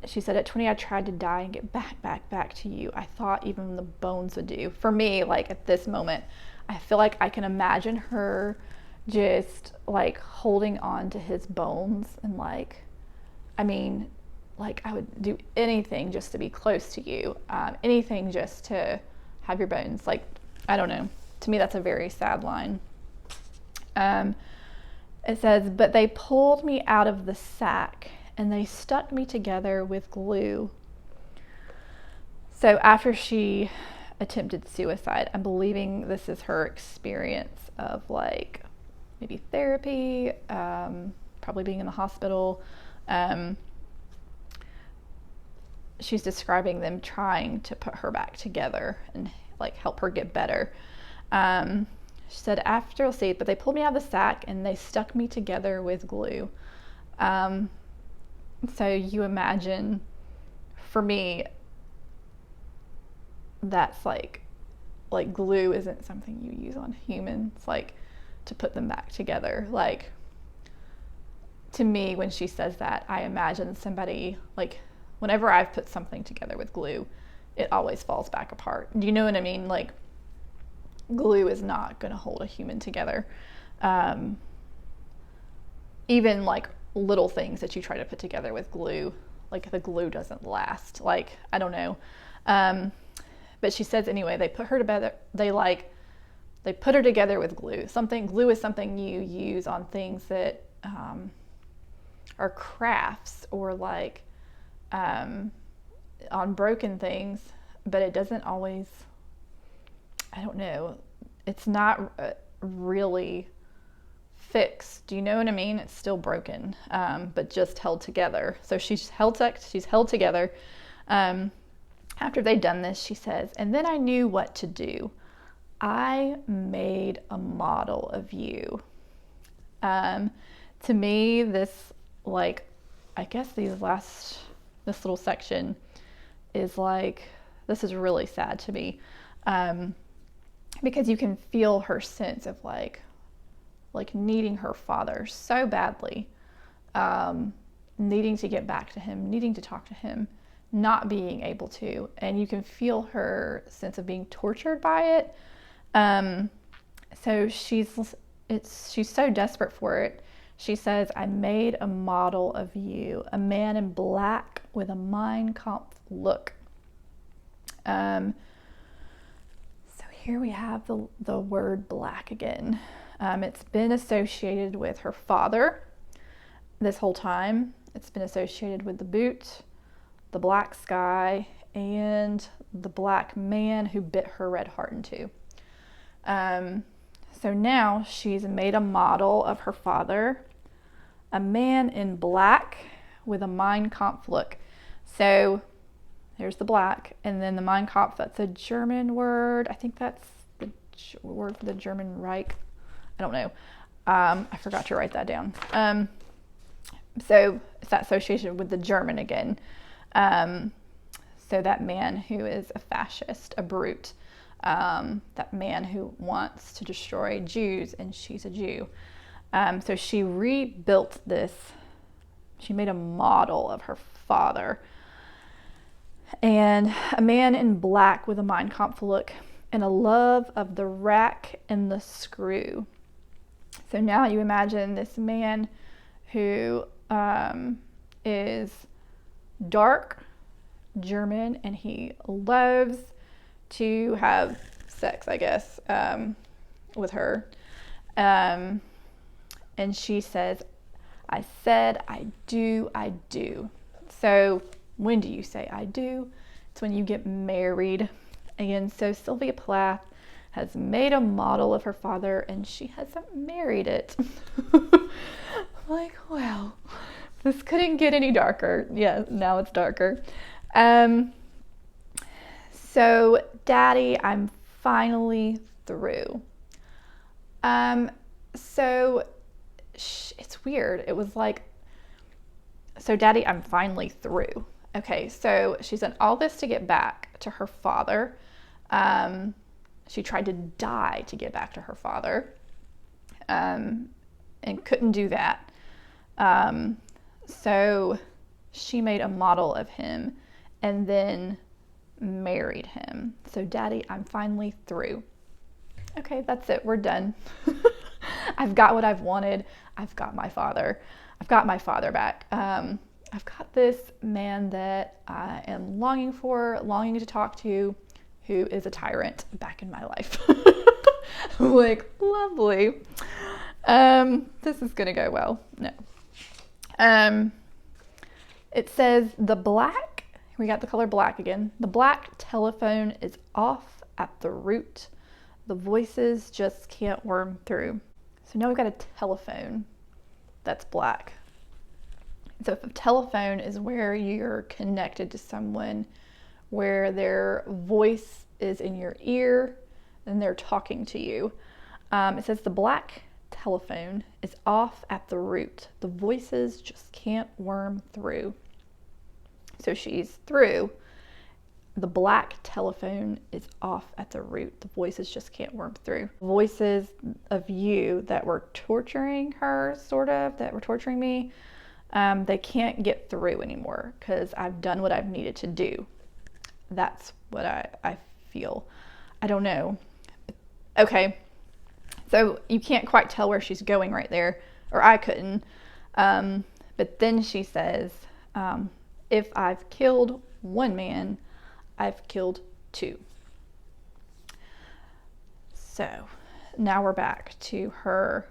She said, at 20, I tried to die and get back to you. I thought even the bones would do. For me, like at this moment, I feel like I can imagine her just like holding on to his bones and like, I mean, like I would do anything just to be close to you, anything just to have your bones. Like, I don't know. To me, that's a very sad line. It says, but they pulled me out of the sack and they stuck me together with glue. So after she attempted suicide, I'm believing this is her experience of like maybe therapy, probably being in the hospital. She's describing them trying to put her back together and like help her get better. She said, after, let's see, but they pulled me out of the sack and they stuck me together with glue. So you imagine, for me, that's like glue isn't something you use on humans, like to put them back together. Like, to me, when she says that, I imagine somebody, like, whenever I've put something together with glue, it always falls back apart. Do you know what I mean? Like, glue is not going to hold a human together. Even like little things that you try to put together with glue, like the glue doesn't last. Like, I don't know. But she says anyway, they put her together. They put her together with glue. Glue is something you use on things that are crafts or like on broken things, but it doesn't always. I don't know. It's not really fixed. Do you know what I mean? It's still broken, but just held together. So she's held together. After they'd done this, she says, and then I knew what to do. I made a model of you. To me, this, like, I guess this little section is like, this is really sad to me. Because you can feel her sense of like needing her father so badly, needing to get back to him, needing to talk to him, not being able to, and you can feel her sense of being tortured by it. So she's so desperate for it. She says, I made a model of you, a man in black with a Mein Kampf look. Here we have the word black again. It's been associated with her father this whole time. It's been associated with the boot, the black sky, and the black man who bit her red heart in two. So now she's made a model of her father, a man in black with a Mein Kampf look. So there's the black, and then the Mein Kampf, that's a German word. I think that's the word for the German Reich. I don't know. I forgot to write that down. So it's that association with the German again. So that man who is a fascist, a brute, that man who wants to destroy Jews, and she's a Jew. So she rebuilt this. She made a model of her father. And a man in black with a Mein Kampf look and a love of the rack and the screw. So now you imagine this man who is dark, German, and he loves to have sex, I guess, with her. And she says, I said, I do. So when do you say I do? It's when you get married. And so Sylvia Plath has made a model of her father, and she hasn't married it. Like, wow, this couldn't get any darker. Yeah, now it's darker. So, Daddy, I'm finally through. So it's weird. It was like, so Daddy, I'm finally through. Okay, so she's done all this to get back to her father. She tried to die to get back to her father, and couldn't do that. So she made a model of him and then married him. So Daddy, I'm finally through. Okay, that's it. We're done. I've got what I've wanted. I've got my father. I've got my father back. I've got this man that I am longing to talk to, who is a tyrant back in my life. Like, lovely. This is gonna go well. No. It says the black, we got the color black again. The black telephone is off at the root. The voices just can't worm through. So now we've got a telephone that's black. So if a telephone is where you're connected to someone, where their voice is in your ear and they're talking to you, it says the black telephone is off at the root. The voices just can't worm through. So she's through. The black telephone is off at the root. The voices just can't worm through. Voices of you that were torturing her, that were torturing me, they can't get through anymore because I've done what I've needed to do. That's what I feel. I don't know. Okay. So you can't quite tell where she's going right there, or I couldn't. But then she says, if I've killed one man, I've killed two. So now we're back to her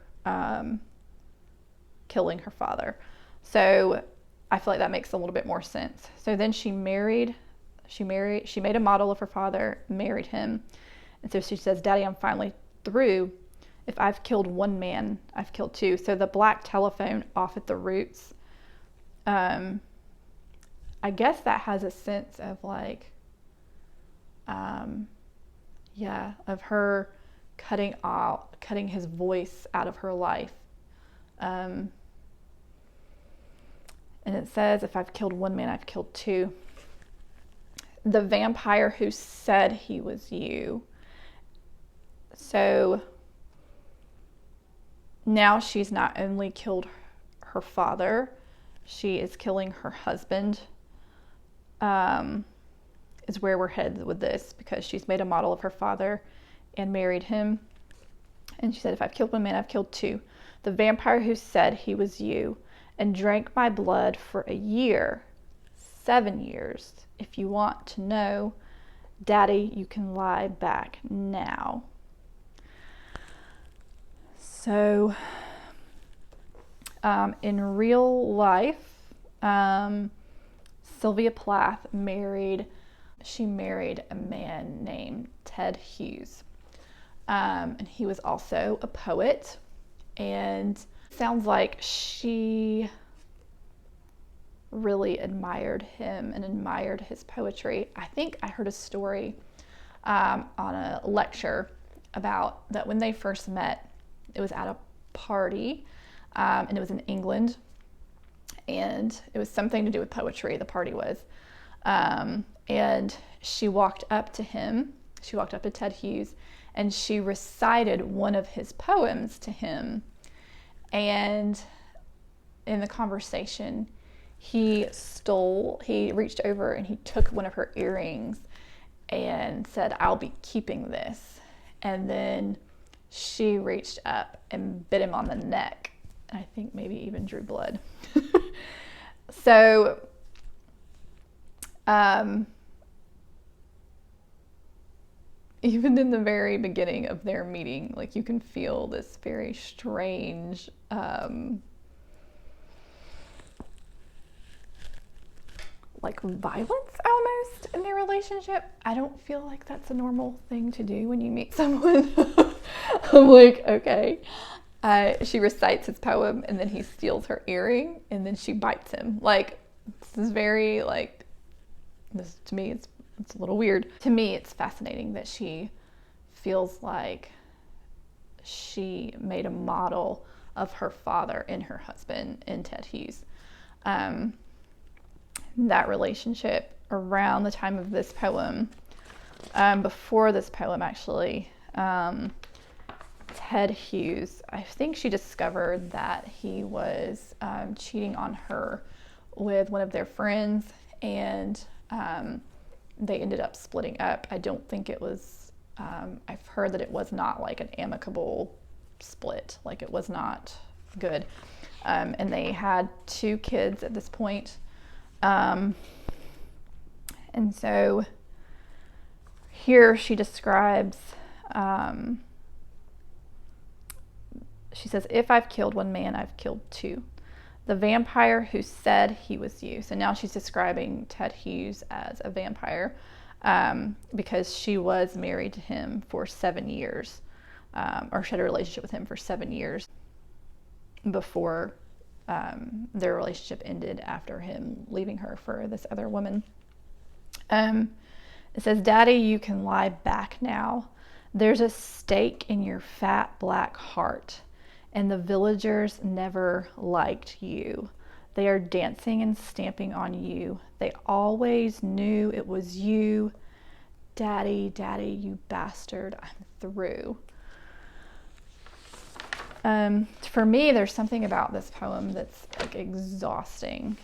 killing her father. So I feel like that makes a little bit more sense. So then she made a model of her father, married him. And so she says, Daddy, I'm finally through. If I've killed one man, I've killed two. So the black telephone off at the roots, I guess that has a sense of like, of her cutting his voice out of her life. And it says, if I've killed one man, I've killed two. The vampire who said he was you. So now she's not only killed her father, she is killing her husband. Is where we're headed with this, because she's made a model of her father and married him. And she said, if I've killed one man, I've killed two. The vampire who said he was you and drank my blood for a year, 7 years. If you want to know, Daddy, you can lie back now. So, in real life, Sylvia Plath married a man named Ted Hughes. And he was also a poet, and sounds like she really admired him and admired his poetry. I think I heard a story on a lecture about that when they first met. It was at a party, and it was in England, and it was something to do with poetry, the party was. And she walked up to Ted Hughes, and she recited one of his poems to him. And in the conversation, he reached over and he took one of her earrings and said, I'll be keeping this. And then she reached up and bit him on the neck. And I think maybe even drew blood. So, even in the very beginning of their meeting, like you can feel this very strange, like violence almost in their relationship. I don't feel like that's a normal thing to do when you meet someone. I'm like, okay. She recites his poem and then he steals her earring and then she bites him. Like, this is very like, this to me, it's a little weird. To me, it's fascinating that she feels like she made a model of her father in her husband, in Ted Hughes. That relationship around the time of this poem, before this poem actually, Ted Hughes, I think she discovered that he was cheating on her with one of their friends, and they ended up splitting up. I don't think it was, I've heard that it was not like an amicable split, like it was not good. And they had 2 kids at this point. And so here she describes, she says, if I've killed one man, I've killed 2. The vampire who said he was you. So now she's describing Ted Hughes as a vampire, because she was married to him for 7 years, or she had a relationship with him for 7 years before their relationship ended after him leaving her for this other woman. It says, Daddy, you can lie back now. There's a stake in your fat black heart, and the villagers never liked you. They are dancing and stamping on you. They always knew it was you. Daddy, Daddy, you bastard, I'm through. For me, there's something about this poem that's like exhausting.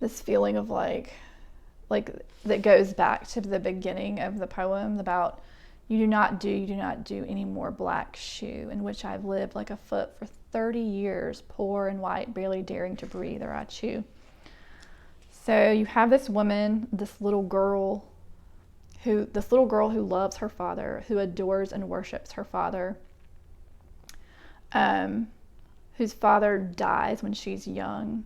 This feeling of like that goes back to the beginning of the poem about you do not do any more black shoe, in which I've lived like a foot for 30 years, poor and white, barely daring to breathe, or Achoo. So you have this woman, this little girl who loves her father, who adores and worships her father, whose father dies when she's young.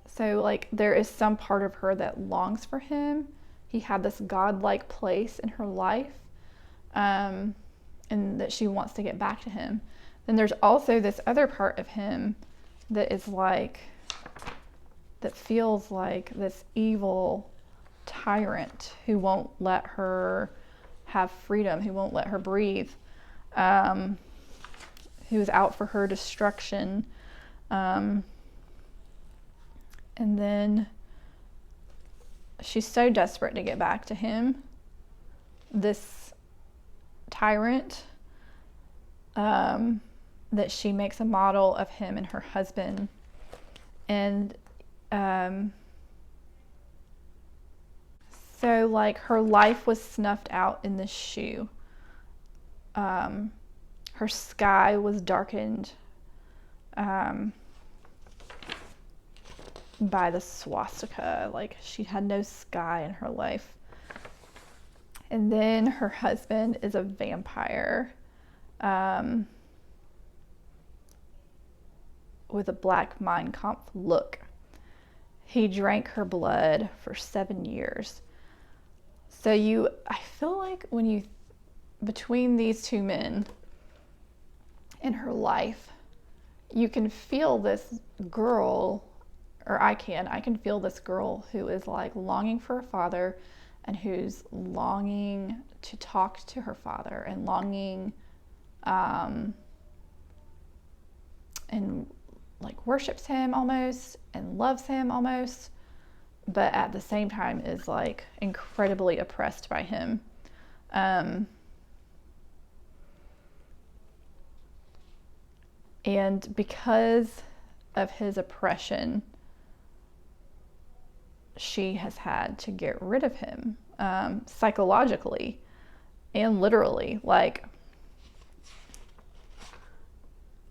So like there is some part of her that longs for him. He had this godlike place in her life, and that she wants to get back to him. Then there's also this other part of him that is like, that feels like this evil tyrant who won't let her have freedom, who won't let her breathe, who's out for her destruction. And then she's so desperate to get back to him, this tyrant, that she makes a model of him and her husband. And so like her life was snuffed out in this shoe. Her sky was darkened by the swastika. Like she had no sky in her life. And then her husband is a vampire, with a black Mein Kampf look. He drank her blood for 7 years. So I feel like between these 2 men in her life, you can feel this girl, or I can feel this girl who is like longing for her father, and who's longing to talk to her father, and longing, and like worships him almost, and loves him almost, but at the same time is like incredibly oppressed by him. And because of his oppression, she has had to get rid of him, psychologically and literally. Like,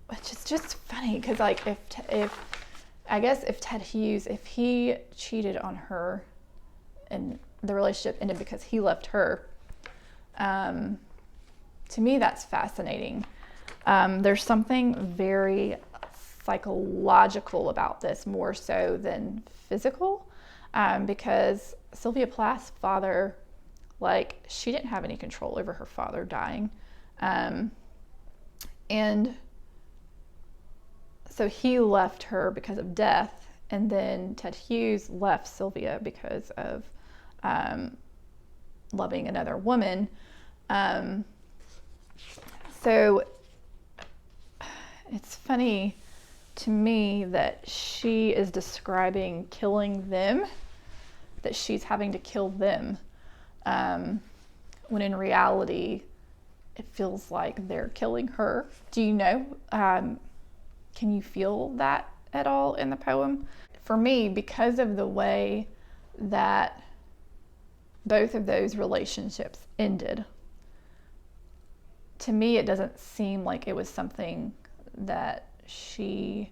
which is just funny, because like if Ted Hughes, if he cheated on her and the relationship ended because he left her, to me that's fascinating. There's something very psychological about this, more so than physical, because Sylvia Plath's father, like, she didn't have any control over her father dying, and so he left her because of death, and then Ted Hughes left Sylvia because of loving another woman. So it's funny to me that she is describing killing them, that she's having to kill them, when in reality it feels like they're killing her. Do you know, can you feel that at all in the poem? For me, because of the way that both of those relationships ended, to me it doesn't seem like it was something that she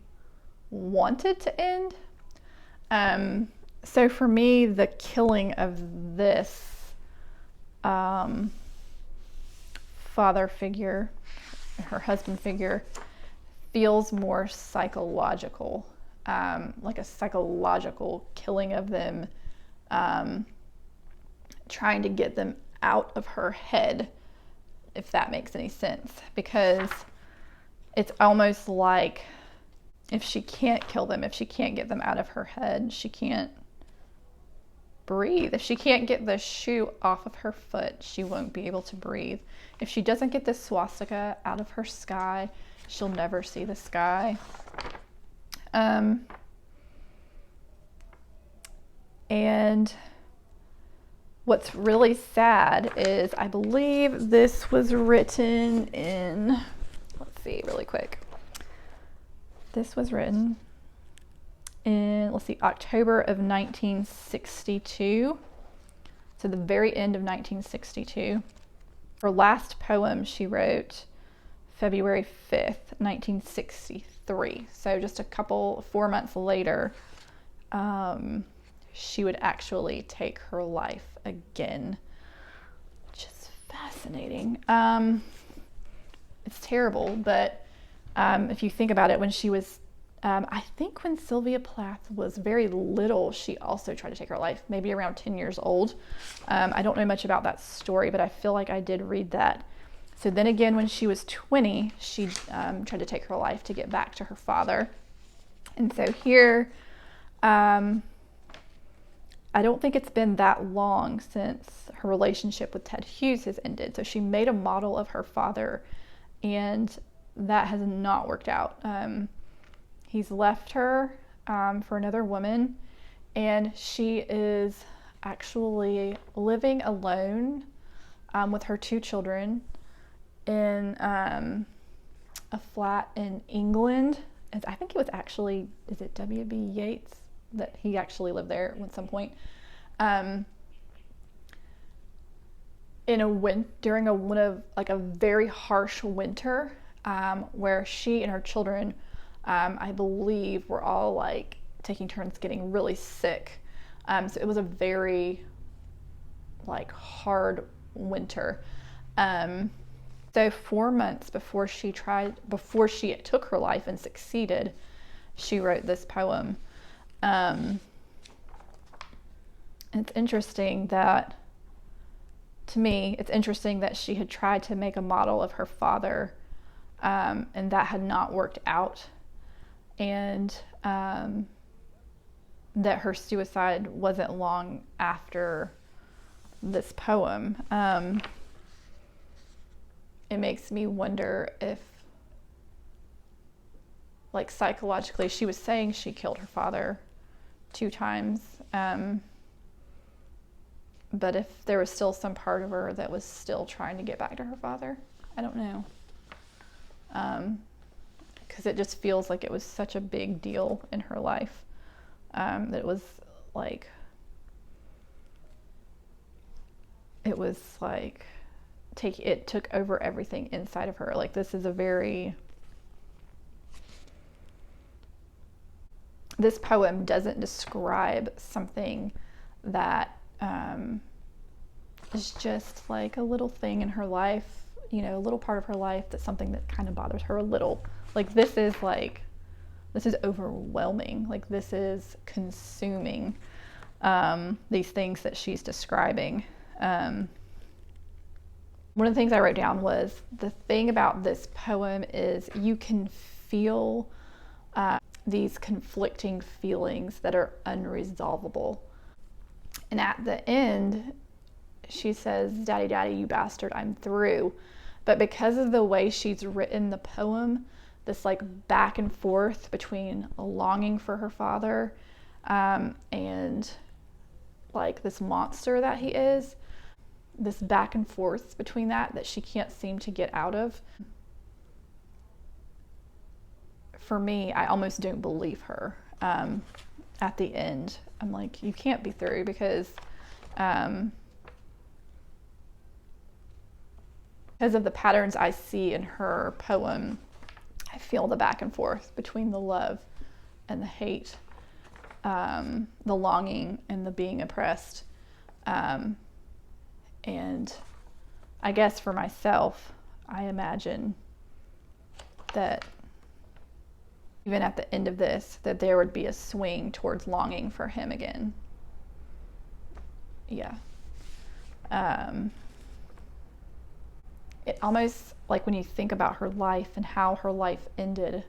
wanted to end. So for me, the killing of this father figure, her husband figure, feels more psychological, like a psychological killing of them, trying to get them out of her head, if that makes any sense. Because it's almost like if she can't kill them, if she can't get them out of her head, she can't breathe. If she can't get the shoe off of her foot, she won't be able to breathe. If she doesn't get the swastika out of her sky, she'll never see the sky. And what's really sad is, I believe this was written in, let's see really quick. This was written in, October of 1962. So the very end of 1962. Her last poem she wrote February 5th, 1963. So just 4 months later, she would actually take her life again, which is fascinating. It's terrible, but if you think about it, when she was, I think when Sylvia Plath was very little, she also tried to take her life, maybe around 10 years old. I don't know much about that story, but I feel like I did read that. So then again, when she was 20, she tried to take her life to get back to her father. And so here, I don't think it's been that long since her relationship with Ted Hughes has ended. So she made a model of her father, and that has not worked out. He's left her for another woman, and she is actually living alone with her 2 children in a flat in England. I think it was actually, is it W.B. Yeats that he actually lived there at some point? During a very harsh winter, where she and her children, I believe, were all like taking turns getting really sick. So it was a very hard winter. So 4 months before she took her life and succeeded, she wrote this poem. It's interesting that, to me, she had tried to make a model of her father, and that had not worked out, and that her suicide wasn't long after this poem. It makes me wonder if, psychologically, she was saying she killed her father 2 times, but if there was still some part of her that was still trying to get back to her father. I don't know. Because it just feels like it was such a big deal in her life, that it was it took over everything inside of her. This poem doesn't describe something that is just a little thing in her life, a little part of her life, that's something that kind of bothers her a little. This is overwhelming. This is consuming, these things that she's describing. One of the things I wrote down was, the thing about this poem is you can feel these conflicting feelings that are unresolvable. And at the end, she says, "Daddy, daddy, you bastard, I'm through." But because of the way she's written the poem, this back and forth between a longing for her father, and this monster that he is, this back and forth between that she can't seem to get out of. For me, I almost don't believe her at the end. I'm like, you can't be through, because of the patterns I see in her poem. I feel the back and forth between the love and the hate, the longing and the being oppressed. And I guess for myself, I imagine that even at the end of this, that there would be a swing towards longing for him again. Yeah. It almost, like when you think about her life and how her life ended,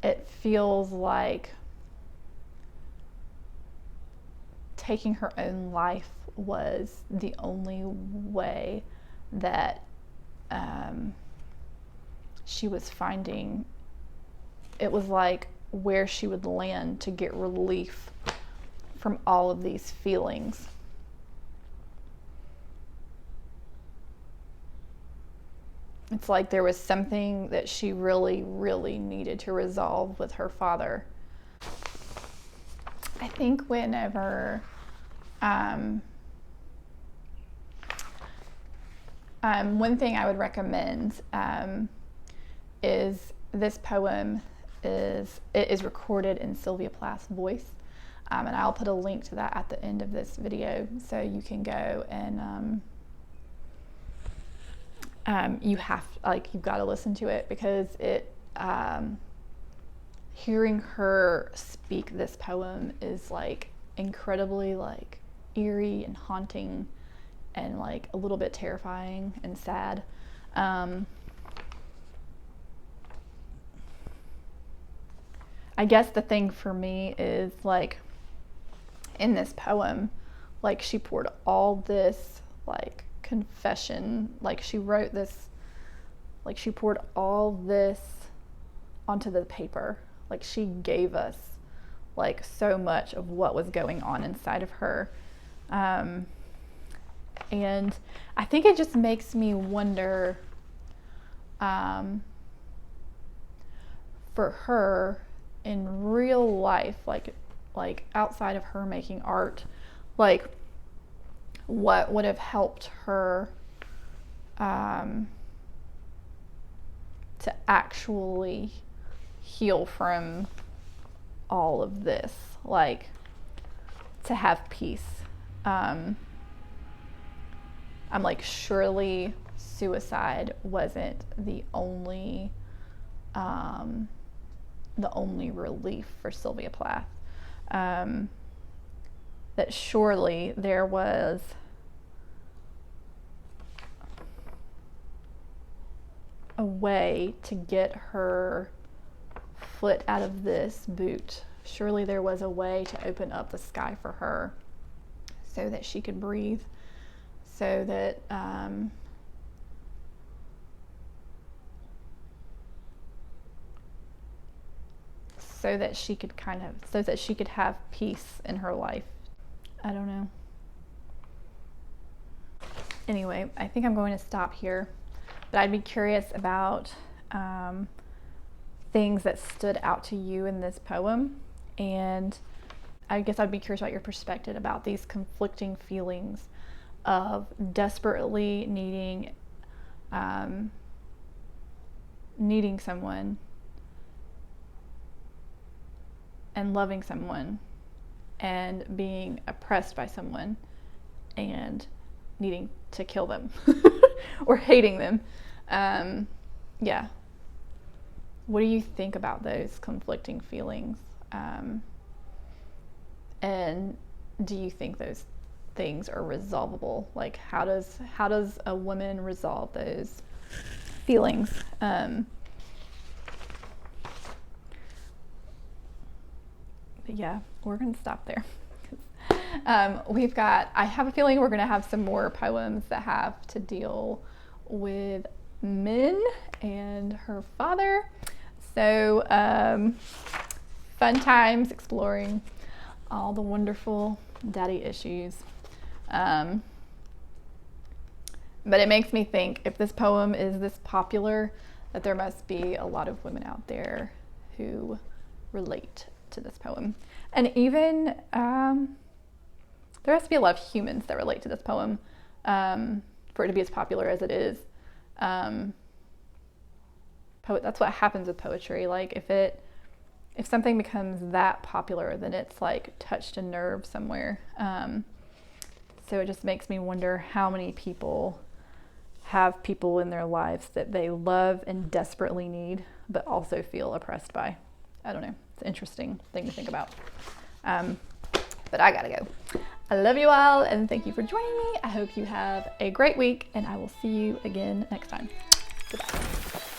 it feels like taking her own life was the only way that she was finding. It was like where she would land to get relief from all of these feelings. It's like there was something that she really, really needed to resolve with her father. I think whenever one thing I would recommend is this poem is recorded in Sylvia Plath's voice, and I'll put a link to that at the end of this video, so you can go and you've got to listen to it, because it hearing her speak this poem is like incredibly like eerie and haunting and like a little bit terrifying and sad. I guess the thing for me is, like, in this poem, like, she poured all this, like, confession, like, she wrote this, like, she poured all this onto the paper. Like, she gave us, like, so much of what was going on inside of her. And I think it just makes me wonder, for her, in real life, like outside of her making art, like what would have helped her to actually heal from all of this, like to have peace. I'm like, surely suicide wasn't the only relief for Sylvia Plath. That surely there was a way to get her foot out of this boot. Surely there was a way to open up the sky for her so that she could breathe, so that she could have peace in her life. I don't know. Anyway, I think I'm going to stop here, but I'd be curious about things that stood out to you in this poem, and I guess I'd be curious about your perspective about these conflicting feelings of desperately needing someone and loving someone and being oppressed by someone and needing to kill them or hating them. Yeah. What do you think about those conflicting feelings? And do you think those things are resolvable? Like, how does a woman resolve those feelings? But yeah, we're going to stop there. I have a feeling we're going to have some more poems that have to deal with men and her father. So, fun times exploring all the wonderful daddy issues. But it makes me think, if this poem is this popular, that there must be a lot of women out there who relate to this poem. And even there has to be a lot of humans that relate to this poem for it to be as popular as it is. That's what happens with poetry. Like if something becomes that popular, then it's like touched a nerve somewhere. So it just makes me wonder how many people have people in their lives that they love and desperately need, but also feel oppressed by. I don't know. It's an interesting thing to think about. But I gotta go. I love you all and thank you for joining me. I hope you have a great week and I will see you again next time. Goodbye.